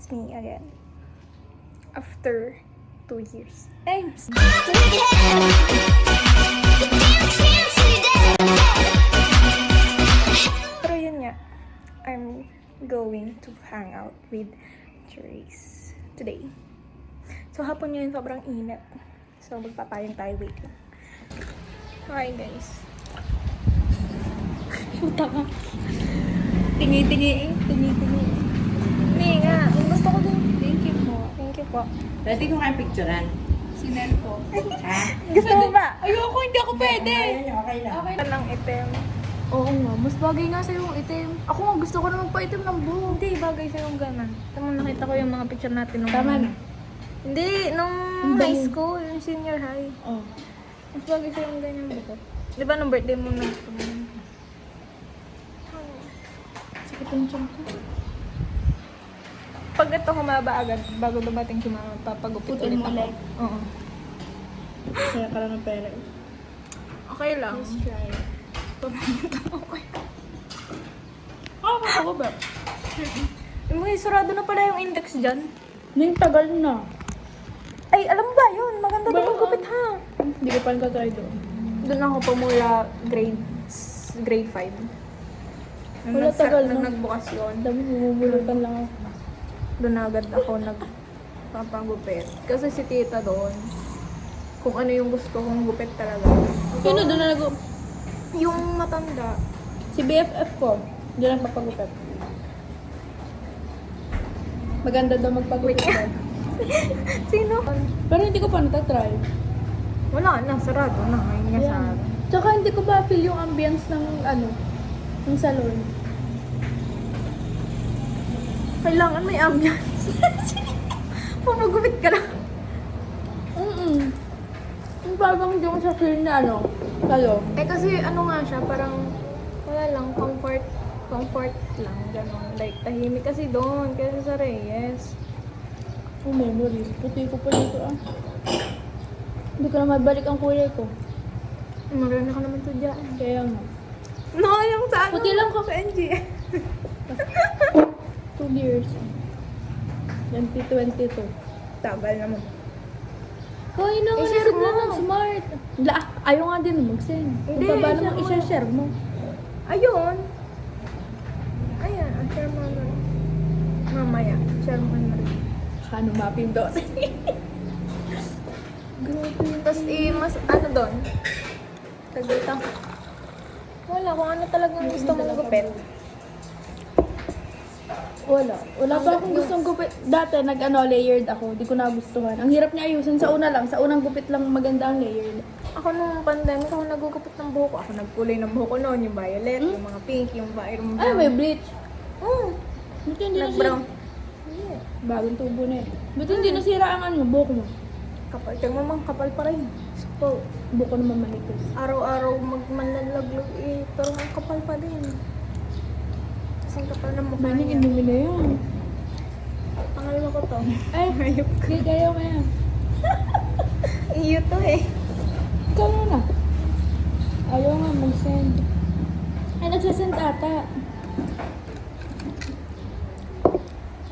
it's me again. After 2 years. Times. Pero yun nga, I'm going to hang out with Trace today. So hapon yun, sobrang init. So magpapayong tayo, wait lang. Hi guys. Puta ka. Tingi-tingi. Hindi nga, gusto ko din. Thank you po. Thank you po. Pwede ko kayo picturean. Sinel po. Ha? Gusto mo ba? Ayoko, hindi ako pwede. Okay lang. Okay. Ng itim. Oo nga, mas bagay nga sa'yo yung itim. Ako nga, gusto ko na magpa-itim ng buhok. Hindi, bagay sa yung ganan. Tama, nakita ko yung mga picture natin nung... Tama na. Hindi, nung high school, yung senior high. Oh. Mas bagay sa yung ganyan buko. Di ba nung birthday mo na? Sakit yung tiyan ko. Pag ito humaba agad, bago dumating si mama, papagupit Putol ulit mo ako. ulit. Oo. Kaya ka lang ng pera. Okay lang. Let's try. Okay. Ako ba? May sarado na pala yung index dyan. Yung tagal na. Ay, alam mo ba yun? Maganda Ba- daw magupit ha. Hindi ko pa nagka-try doon. Doon ako pumula grade 5. Wala, tagal nung na. nagbukas yun. Dami, bumubulutan lang ako. Doon agad ako nagpapagupit. Kasi si tita doon, kung ano yung gusto kong gupit talaga. Sino doon na Yung matanda. Si BFF ko. Doon ang papagupit. Maganda daw magpagupit. doon. Sino? Pero hindi ko pa natatry. Wala na, sarado na. Ngayon nga Yeah. sarado. Tsaka hindi ko ba feel yung ambience ng ng salon. Kailangan may ambiance. Pumagupit ka na. Yung parang hindi mo siya feel na salon. Eh kasi ano nga siya, parang wala lang, comfort lang, gano'n. Like, tahimik kasi doon, kasi sa Reyes. Oh, memories. Puti ko pa dito Hindi ko na mabalik ang kulay ko. Marunong ka naman to dyan. Kaya nga. No, yung sa ano? Puti lang ko. Sa NG. 2 years. 2022. Tagal naman. Kaya na nga I-share na mo. ng smart. Ayaw nga din mag-send. Hindi, Kung pa ba i-share namang mo. i-share mo? Ayun. Ayan, share mo na. Mamaya, share mo na rin. Ano mapping doon? Tapos mas ano doon? Tagita. Wala, kung ano talagang gusto mong gupit. Wala pa akong gustong gupit. Dati layered ako. Di ko nagustuhan. Ang hirap niya ayusin. Sa unang gupit lang maganda ang layered. Ako nung pandemic, ako nagugupit ng buhok ko. Ako nagkulay ng buhok ko noon, yung violet, yung mga pink, yung brown. Ay, may bleach. Buti hindi Nag-brown. nasira. Bagong tubo na eh. Buti hindi nasira ang buhok mo. Kapal. Tingnan mo, kapal pa rin. So, Buhok ko naman manipis. araw-araw magmanlalaglag eh. Pero ang kapal pa din. Kasi ang kapal ng mukha Maning niya. indumi na yun. Pangalawa ko to. Ay, hindi kayo kaya. Iyo to eh. Ikaw na. Ayaw nga mag-send. Ay, nagsasend ata.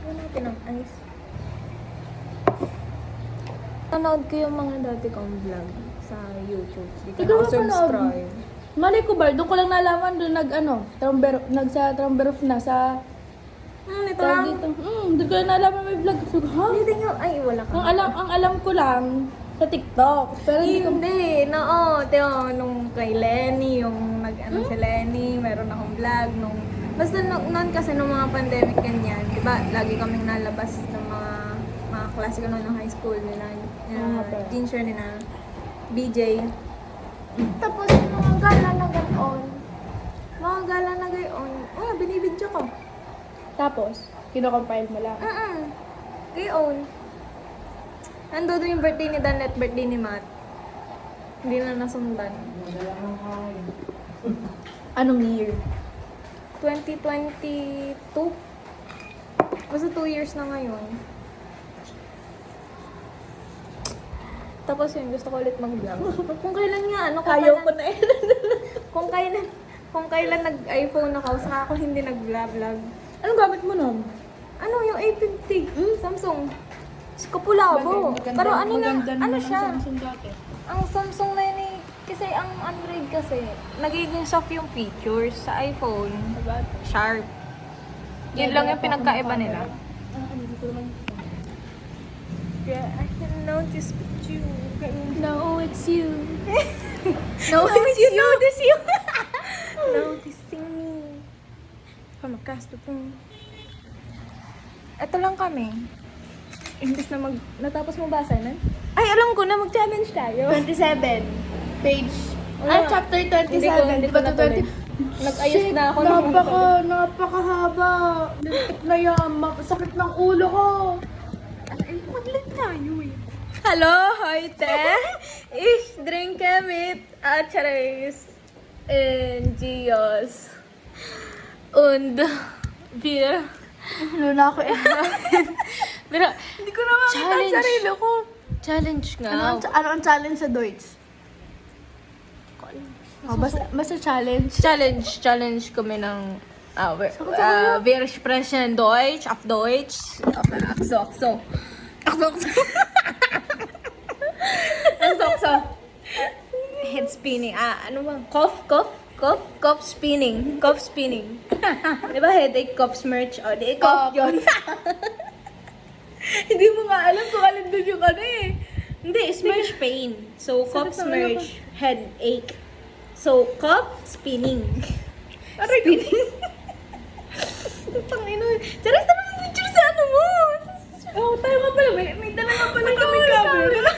Ano natin ang ice? Nanood ko yung mga dati kong vlog sa YouTube. Di ko Ikaw na ba subscribe. Malay ko ba, doon ko lang nalaman doon sa Tromberov na sa Ito tawag lang. dito. Doon ko lang nalaman may vlog. So, ha? Hindi nga. Ay, wala ka. Ang alam ko lang sa TikTok. Pero hindi ko Hindi, no, nung kay Lenny, yung nag-ano si Lenny, meron akong vlog, basta noon kasi nung mga pandemic ganyan, di ba, lagi kaming nalabas ng mga klase ko noon ng high school nila, teacher nila, BJ. Tapos yung mga gala na gayon, binibidyo ko. Tapos, kino-compile mo lang. Gayon. Nando doon yung birthday ni Dan at birthday ni Matt. Hindi na nasundan. Anong year? 2022? Basta 2 years na ngayon. Tapos yun, gusto ko ulit mag-vlog. Kung kailan nga, Ayaw ko na eh. Kung kailan nag-iPhone ako, saka ako hindi nag-vlog. Anong gamit mo nun? Ano, yung A50. Samsung. Kapulabo. Pero ano na, maganda ano naman siya? ang Samsung dati. Ang Samsung na yun eh, kasi ang Android kasi, nagiging soft yung features sa iPhone. Sharp. Yun lang yung pinagkaiba nila. Yeah, I can notice you. No, it's you. No, it's you. Notice you. Noticing me. From across the room. Ito lang kami. Imbis na natapos mo ba assignment? Ay, alam ko na, mag-challenge tayo. 27. Page. Wala. Chapter 27. Hindi ko Diba natuloy. 20? Nag-ayos na ako. Napakahaba. Lintik na yan. Sakit ng ulo ko. Mag-lit tayo eh. Hallo, heute. Ich trinke mit Acharis and Gios. Und wir. Ano na ako eh. Pero, Hindi ko na makita ang sarili ko. Challenge nga. Ano ang challenge sa Deutsch? Oh, basta challenge. Challenge kami ng wir sprechen Deutsch, auf Deutsch. Akso. Head spinning. Ano ba? Cough spinning. Di ba headache, cough smirch? O, di cough yun. Hindi mo nga alam kung alin doon yung ano eh. Hindi, smirch pain. So, cough smirch, headache. So, cough spinning. Spinning. Tangino. Charis, ano yung picture sa ano mo? Oo, tayo nga pala. May dala nga pala kami camera.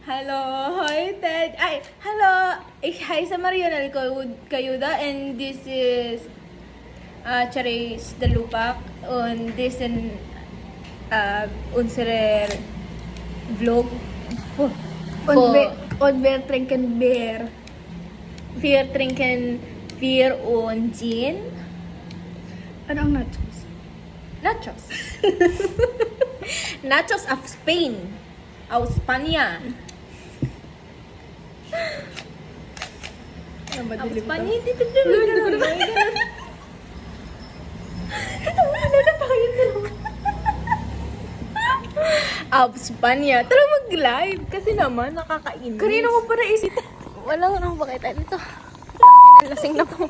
Hello, heute. Ay, hello. Ich heiße Marianel Kayuda and this is Charis de Lupac und this is unsere Vlog. Und wir trinken Bier. Wir trinken Bier und Gin. Ano ang nachos? Nachos. Nachos of Spain. Aus Spania. Aus Spania. Hindi ko naman. Aus Spania. Tara mag-live. Kasi naman, nakakainis. Kanina mo pa naisip. Walang ano ba kita dito? Lasing na po.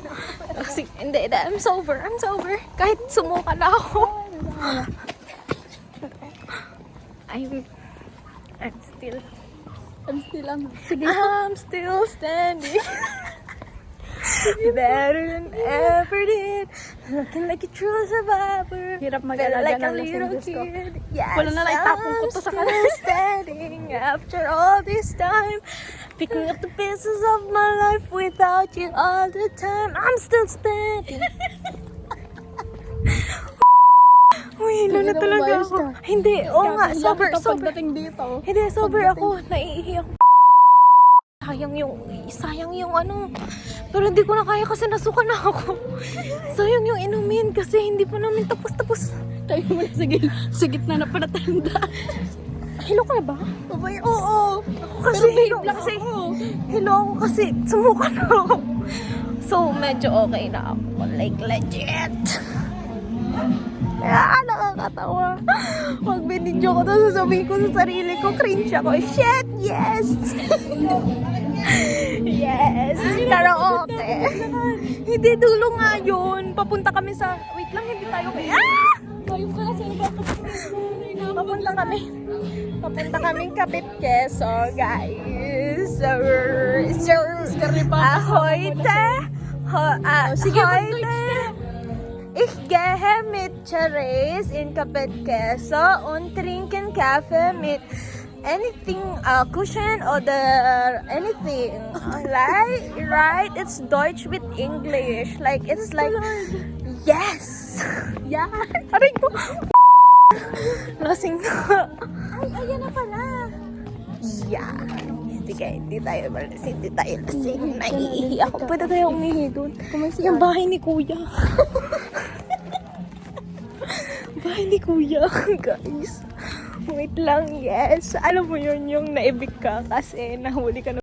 Lasing. Hindi, I'm sober. Kahit sumuka na ako. I'm still standing. Better than ever did. Looking like a true survivor. Hirap Felt mag-alaga like a ng little lasing Diyos ko. kid. Yes, Wala na lang itapon ko to sa I'm still standing after all this time. Picking up the pieces of my life without you all the time. I'm still standing. Uy, Hindi na na talaga umayos ako. ka. Hindi, oo nga, sober. Pagdating dito. Hindi, sober ako. Naiihi ako. Sayang yung ano. Pero hindi ko na kaya kasi nasuka na ako. Sayang yung inumin kasi hindi pa namin tapos. Tayo mo na sa gitna na panatanda. Hilo ka na ba? Abay, oo. Ako kasi, Pero babe hilo lang kasi. ako. Hilo ako kasi sumuka na ako. So, medyo okay na ako. Like, legit. Nakakatawa. Pag binidyo ko to, sasabihin ko sa sarili ko, cringe ako. Shit, yes! Yes! Karaoke. Hindi, dulo nga yun. Papunta kami sa... Wait lang, hindi tayo kaya... Tayo ka kasi Papunta kaming Kapit Quezon, guys. Heute. Sige, Heute. Ich gehe mit Charis in Kapit Quezon und trinken Kaffee mit anything, cushion oder anything. Right? It's Deutsch with English. Like, it's like, yes! Yeah. Aray ko! Lasing na. Ay, ayan na pala. Yeah. Sige, hindi tayo lasing. Naiihi ako. Pwede tayo umihi doon. Yung bahay ni Kuya. Bahay ni Kuya, guys. Wait lang, yes. Alam mo yun, yung naibig ka kasi nahuli ka ng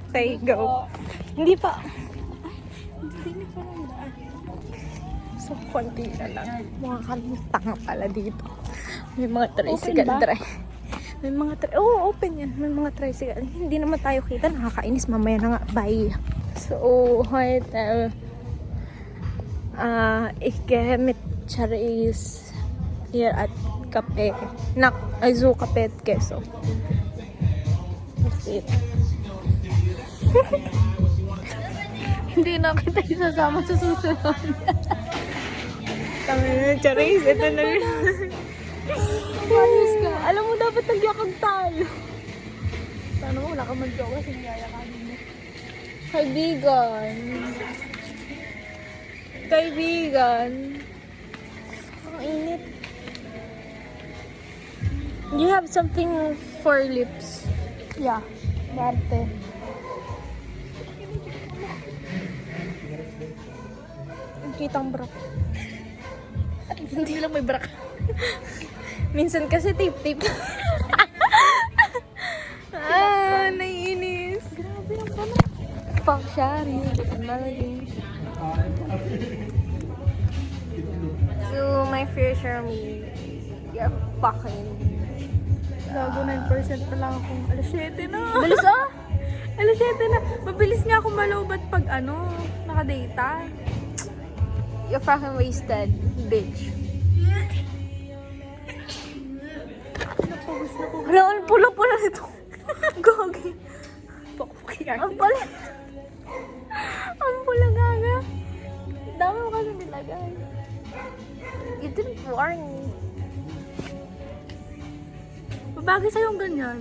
Okay, go. Hindi pa. So, konti na lang. Mga tanga pala dito. May mga tricycle ba? drive. May mga open yan. May mga tricycle. Hindi naman tayo kita. Nakakainis. Mamaya na nga. Bye. So, hotel. Ikemit Charis here at Cafe. Zoo Cafe at Quezon. That's it. Hindi na kita isasama sa susunod. Kami na, Charis. Ito na rin. Ayos ka. Alam mo, dapat nagyakag tayo. Sana mo, wala ka mag-joke kasi niyayakanin mo. Kaibigan. Kaibigan. Ang init. You have something for lips. Yeah. Barte. Ang kitang bra. Hindi lang may brak. Minsan kasi tip-tip. Naiinis. Grabe ang pala. Fuck, Shari. Melody. So, my future me. You're fucking... Gago 9% na lang akong alas 7 na. Bilis ah! Alas 7 na. Mabilis nga ako malobat pag naka-data. You're fucking wasted, bitch. Napagos na ko. Wala, ang pula-pula nito. Gogi. Pakukiyar. Ang pula. Ang pula gaga. Dami mo kasi nilagay. You didn't warn me. Babagay sa'yo yung ganyan.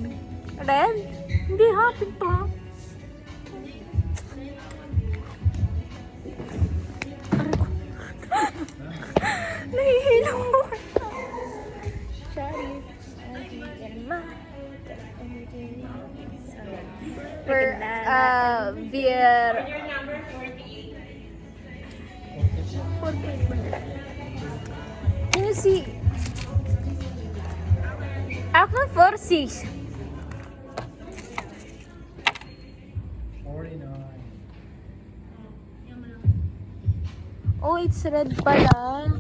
Red? Hindi ha, pink to ha. Nahihilo mo. Sorry. Beer. Can you see? Ako 46. 49. Oh, it's red pala.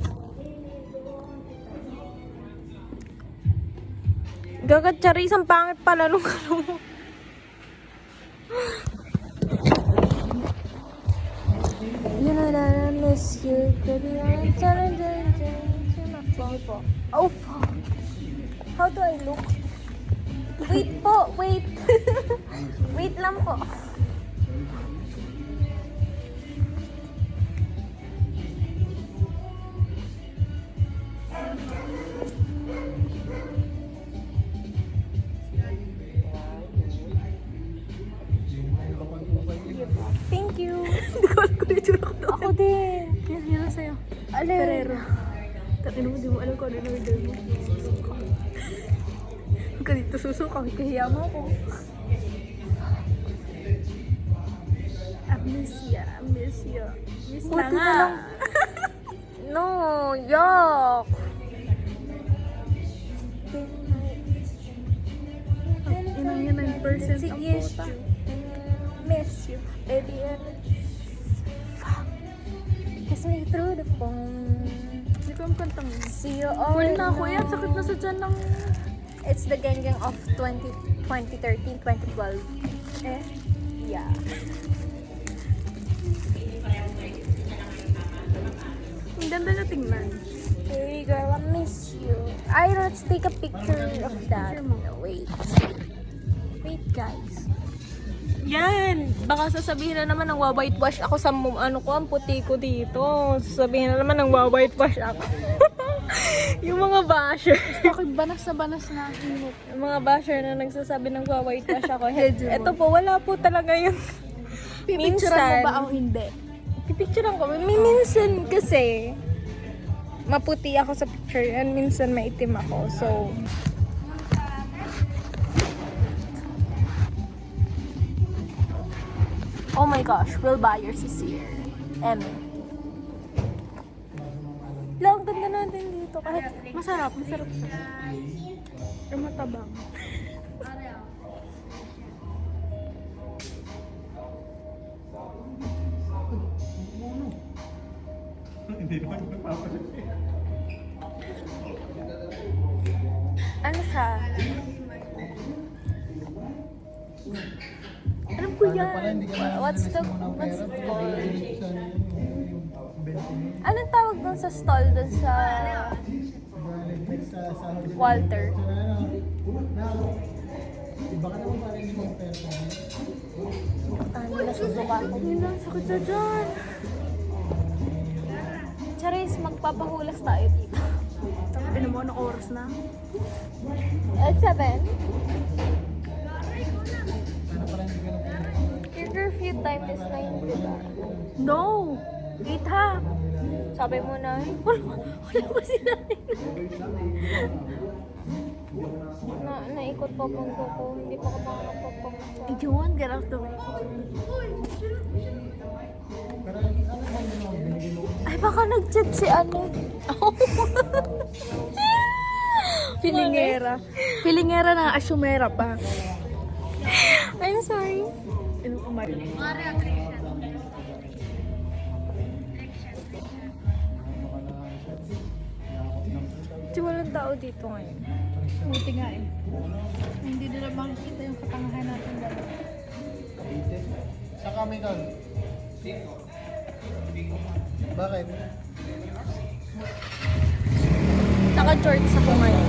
Gagat Charis, ang pangit pala nung ano mo. You know that I miss you, baby. I'm telling you. Oh, fuck. How do I look? Wait po, wait. Wait lang po. Thank you. Hindi ko alam kung yung tsura ko doon. Ako din. Yan na sa'yo. Alin? Ferrero. Takin mo, di mo alam kung ano yung order mo. Huwag ka dito susuka, kahiya mo ako. Amnesia. Miss Buti na na nga. lang. No, yuck. Inang yan 9% ang Yes, puta. miss you, baby. Fuck. Kiss me through the phone. Hindi ko ang kantang yun. See you all. Full na ako yan. Sakit na sa dyan ng... It's the gang of 2013, 2012. Eh? Yeah. Ang ganda na tingnan. Hey girl, I miss you. Let's take a picture of that. Wait. Wait, guys. Yan! Baka sasabihin na naman ng whitewash ako sa ang puti ko dito. Sasabihin na naman ng whitewash ako. Yung mga basher. Bakit banas na ang init? Yung mga basher na nagsasabi ng whitewash ako. Medyo. Ito po, wala po talaga yung... Pipicturean mo ba o hindi? Pipicturean ko. Minsan kasi, maputi ako sa picture and minsan maitim ako. So, oh my gosh, Will Byers is here. Lang, ganda natin dito. Kahit Masarap siya. Pero matabang. Ano siya? Alam ko yan. What's it called? Anong tawag dun sa stall dun sa Walter? Ano, nasusuka ko. Yun lang, sakit sa dyan. Charis, magpapahulas tayo dito. Ano mo, anong oras na? At 7? Your curfew time is 9, diba? No! 8 ha! Sabi mo na, wala pa sila. Naikot pa mundo ko. Hindi pa ako makakapagpapasa. Ayun, get out the way. Ay, baka nag-chat si ano. Pilingera. Pilingera na asumera pa. I'm sorry. Ano kumari? Di walang tao dito ngayon. Buti nga eh. Hindi nila makikita yung katangahan natin dalawa. Sa kami doon. Bakit? Naka-jorts ako ngayon.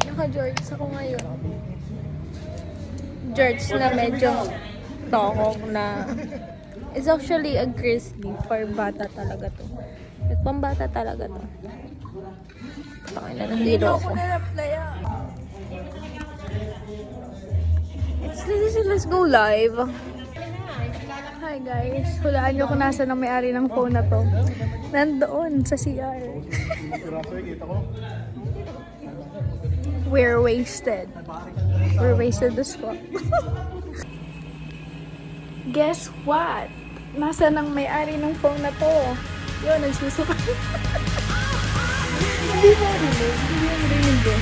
Naka-jorts ako ngayon. Jorts na medyo tokong na. It's actually a grizzly for bata talaga to. At pambata talaga to. Patangin na ng hilo ko. Let's go live. Hi guys, hulaan nyo kung nasa ng may-ari ng phone na to. Nandoon sa CR. We're wasted. We're wasted as fuck. Guess what? Nasa ng may-ari ng phone na to. Yun, nagsusuka. Hindi mo rinig. Hindi mo rinig eh.